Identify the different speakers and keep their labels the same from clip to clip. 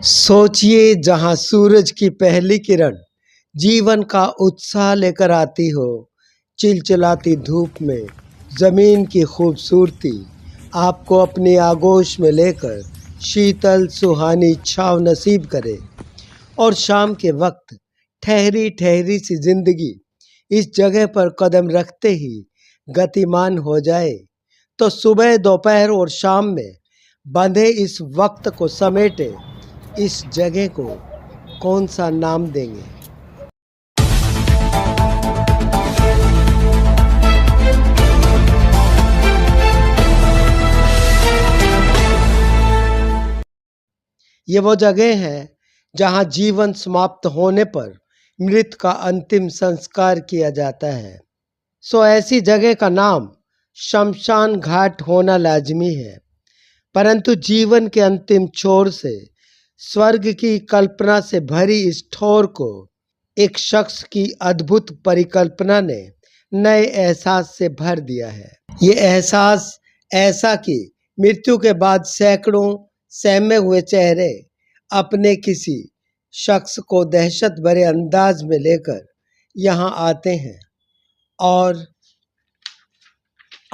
Speaker 1: सोचिए जहाँ सूरज की पहली किरण जीवन का उत्साह लेकर आती हो, चिलचिलाती धूप में जमीन की खूबसूरती आपको अपनी आगोश में लेकर शीतल सुहानी छाँव नसीब करे। और शाम के वक्त ठहरी ठहरी सी जिंदगी इस जगह पर कदम रखते ही गतिमान हो जाए, तो सुबह दोपहर और शाम में बंधे इस वक्त को समेटे इस जगह को कौन सा नाम देंगे? ये वो जगह है जहां जीवन समाप्त होने पर मृत का अंतिम संस्कार किया जाता है। ऐसी जगह का नाम शमशान घाट होना लाजमी है। परंतु जीवन के अंतिम छोर से स्वर्ग की कल्पना से भरी इस ठोर को एक शख्स की अद्भुत परिकल्पना ने नए एहसास से भर दिया है। ये एहसास ऐसा कि मृत्यु के बाद सैकड़ों सहमे हुए चेहरे अपने किसी शख्स को दहशत भरे अंदाज में लेकर यहाँ आते हैं और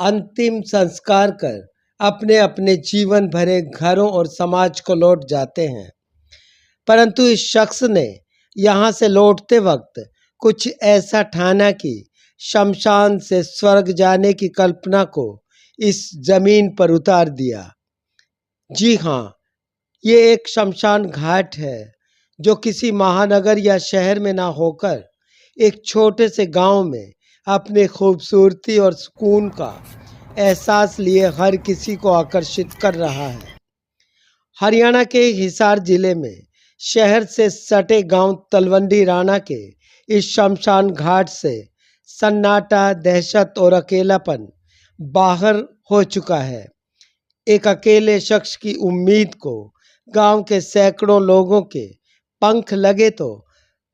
Speaker 1: अंतिम संस्कार कर अपने अपने जीवन भरे घरों और समाज को लौट जाते हैं। परंतु इस शख्स ने यहाँ से लौटते वक्त कुछ ऐसा ठाना कि शमशान से स्वर्ग जाने की कल्पना को इस जमीन पर उतार दिया। जी हाँ, ये एक शमशान घाट है जो किसी महानगर या शहर में ना होकर एक छोटे से गांव में अपने खूबसूरती और सुकून का एहसास लिए हर किसी को आकर्षित कर रहा है। हरियाणा के हिसार जिले में शहर से सटे गांव तलवंडी राणा के इस शमशान घाट से सन्नाटा, दहशत और अकेलापन बाहर हो चुका है। एक अकेले शख्स की उम्मीद को गांव के सैकड़ों लोगों के पंख लगे तो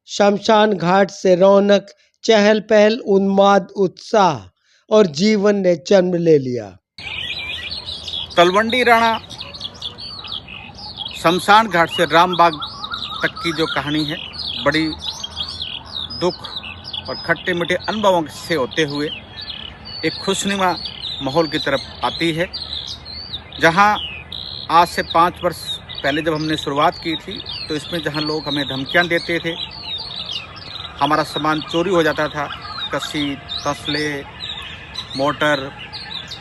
Speaker 1: शमशान घाट से रौनक, चहल पहल, उन्माद, उत्साह और जीवन ने जन्म ले लिया।
Speaker 2: तलवंडी राणा शमशान घाट से रामबाग तक की जो कहानी है, बड़ी दुख और खट्टे मीठे अनुभवों से होते हुए एक खुशनुमा माहौल की तरफ आती है। जहां आज से 5 वर्ष पहले जब हमने शुरुआत की थी, तो इसमें जहां लोग हमें धमकियां देते थे, हमारा सामान चोरी हो जाता था, कस्सी, तसले, मोटर,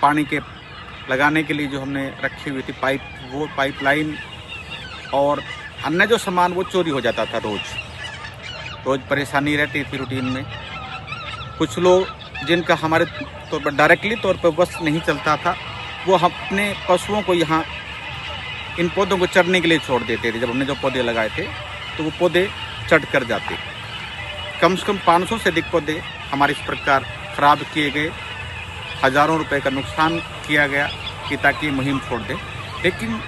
Speaker 2: पानी के लगाने के लिए जो हमने रखी हुई थी पाइप, वो पाइपलाइन और अन्य जो सामान वो चोरी हो जाता था। रोज़ परेशानी रहती थी रूटीन में। कुछ लोग जिनका हमारे तौर पर डायरेक्टली तौर पर बस नहीं चलता था, वो अपने पशुओं को यहाँ इन पौधों को चढ़ने के लिए छोड़ देते थे। जब हमने जो पौधे लगाए थे तो वो पौधे चढ़ कर जाते। कम से कम 500 से अधिक पौधे हमारे इस प्रकार ख़राब किए गए। हज़ारों रुपए का नुकसान किया गया कि ताकि मुहिम छोड़ दें। लेकिन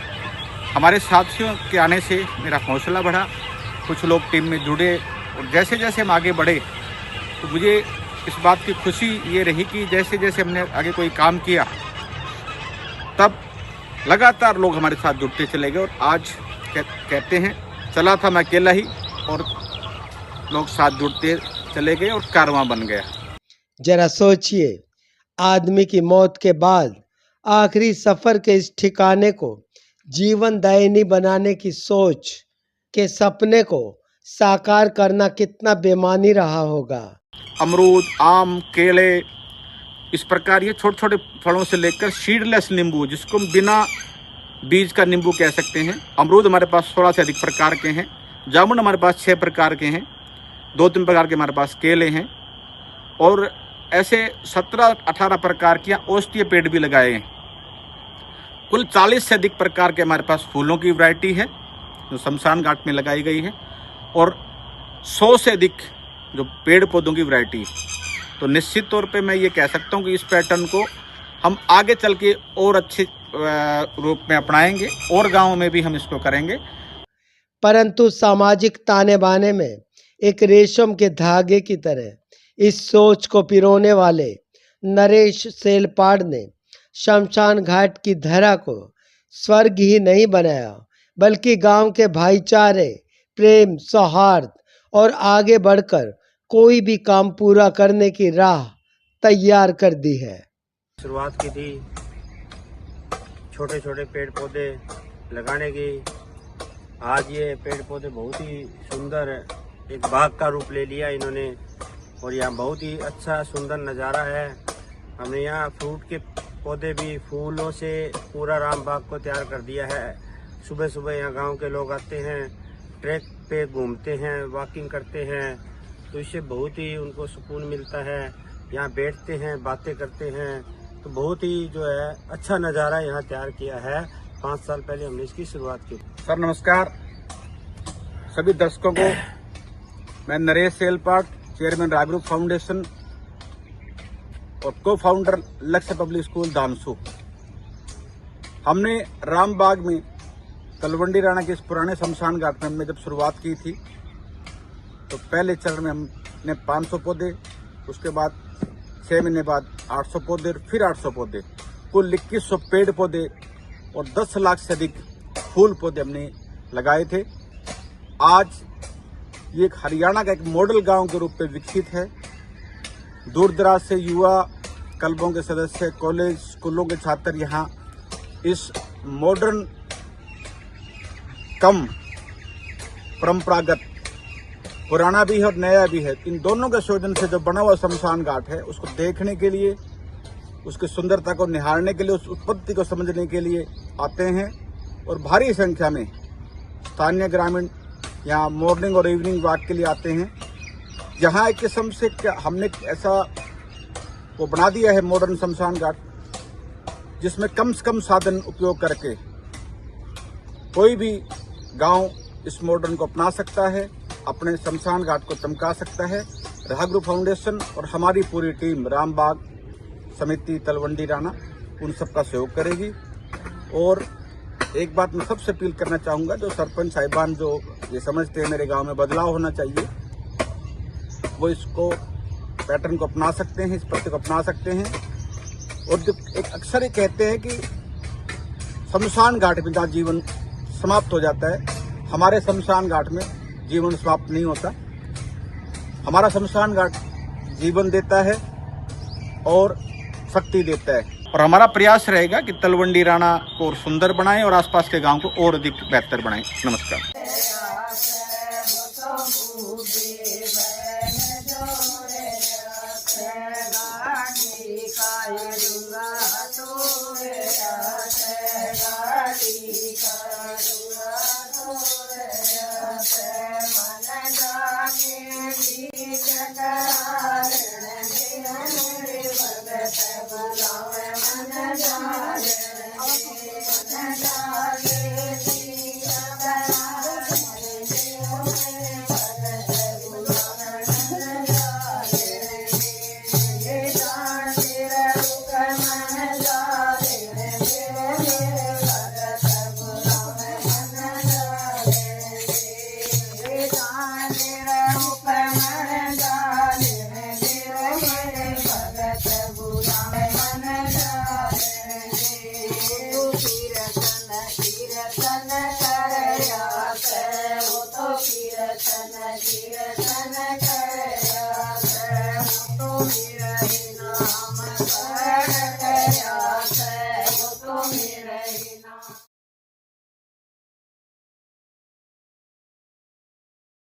Speaker 2: हमारे साथियों के आने से मेरा हौसला बढ़ा, कुछ लोग टीम में जुड़े और जैसे जैसे हम आगे बढ़े तो मुझे इस बात की खुशी ये रही कि जैसे जैसे हमने आगे कोई काम किया, तब लगातार लोग हमारे साथ जुड़ते चले गए। और आज कहते हैं चला था मैं अकेला ही, और लोग साथ जुड़ते चले गए और कारवां बन गया।
Speaker 1: जरा सोचिए, आदमी की मौत के बाद आखिरी सफर के इस ठिकाने को जीवनदायिनी बनाने की सोच के सपने को साकार करना कितना बेमानी रहा होगा।
Speaker 2: अमरूद, आम, केले, इस प्रकार ये छोटे छोटे फलों से लेकर सीडलेस नींबू, जिसको हम बिना बीज का नींबू कह सकते हैं। अमरूद हमारे पास 16 से अधिक प्रकार के हैं। जामुन हमारे पास 6 प्रकार के हैं। 2-3 प्रकार के हमारे पास केले हैं, और ऐसे 17-18 प्रकार के औषधीय पेड़ भी लगाए हैं। कुल 40 से अधिक प्रकार के हमारे पास फूलों की वैरायटी है जो शमशान घाट में लगाई गई है, और 100 से अधिक जो पेड़ पौधों की वैरायटी है। तो निश्चित तौर पे मैं ये कह सकता हूँ कि इस पैटर्न को हम आगे चल के और अच्छे रूप में अपनाएंगे, और गाँव में भी हम इसको करेंगे।
Speaker 1: परंतु सामाजिक ताने बाने में एक रेशम के धागे की तरह इस सोच को पिरोने वाले नरेश सेलपाड़ ने शमशान घाट की धरा को स्वर्ग ही नहीं बनाया, बल्कि गांव के भाईचारे, प्रेम, सौहार्द और आगे बढ़कर कोई भी काम पूरा करने की राह तैयार कर दी है।
Speaker 3: शुरुआत की थी छोटे छोटे पेड़ पौधे लगाने की। आज ये पेड़ पौधे बहुत ही सुंदर एक बाग का रूप ले लिया इन्होंने, और यहाँ बहुत ही अच्छा सुंदर नज़ारा है। हमने यहाँ फ्रूट के पौधे भी, फूलों से पूरा राम बाग को तैयार कर दिया है। सुबह सुबह यहाँ गांव के लोग आते हैं, ट्रैक पे घूमते हैं, वॉकिंग करते हैं, तो इससे बहुत ही उनको सुकून मिलता है। यहाँ बैठते हैं, बातें करते हैं, तो बहुत ही जो है अच्छा नज़ारा यहाँ तैयार किया है। 5 साल पहले हमने इसकी शुरुआत की।
Speaker 2: सर नमस्कार, सभी दर्शकों को मैं नरेश सेलपाट, चेयरमैन राय ग्रुप फाउंडेशन और को फाउंडर लक्ष्य पब्लिक स्कूल धामसू। हमने रामबाग में तलवंडी राणा के इस पुराने शमशान घाट में हमने जब शुरुआत की थी तो पहले चरण में हमने 500 पौधे, उसके बाद 6 महीने बाद 800 पौधे, फिर 800 पौधे, कुल 2100 पेड़ पौधे और 10 लाख से अधिक फूल पौधे हमने लगाए थे। आज ये एक हरियाणा का एक मॉडल गांव के रूप में विकसित है। दूर दराज से युवा, क्लबों के सदस्य, कॉलेज, स्कूलों के छात्र यहाँ इस मॉडर्न कम परंपरागत, पुराना भी है और नया भी है, इन दोनों के संयोजन से जो बना हुआ शमशान घाट है उसको देखने के लिए, उसकी सुंदरता को निहारने के लिए, उस उत्पत्ति को समझने के लिए आते हैं। और भारी संख्या में स्थानीय ग्रामीण यहाँ मॉर्निंग और इवनिंग वॉक के लिए आते हैं। यहाँ एक किस्म से हमने ऐसा वो बना दिया है मॉडर्न शमशान घाट, जिसमें कम से कम साधन उपयोग करके कोई भी गांव इस मॉडर्न को अपना सकता है, अपने शमशान घाट को चमका सकता है। राह ग्रुप फाउंडेशन और हमारी पूरी टीम रामबाग समिति तलवंडी राणा उन सबका सहयोग करेगी। और एक बात मैं सबसे अपील करना चाहूँगा, जो सरपंच साहिबान जो ये समझते हैं मेरे गांव में बदलाव होना चाहिए, वो इसको पैटर्न को अपना सकते हैं, इस पद्धति को अपना सकते हैं। और जो एक अक्सर ये कहते हैं कि शमशान घाट में जहाँ जीवन समाप्त हो जाता है, हमारे शमशान घाट में जीवन समाप्त नहीं होता। हमारा शमशान घाट जीवन देता है और शक्ति देता है। और हमारा प्रयास रहेगा कि तलवंडी राणा को और सुंदर बनाएं और आसपास के गांव को और अधिक बेहतर बनाएं। नमस्कार।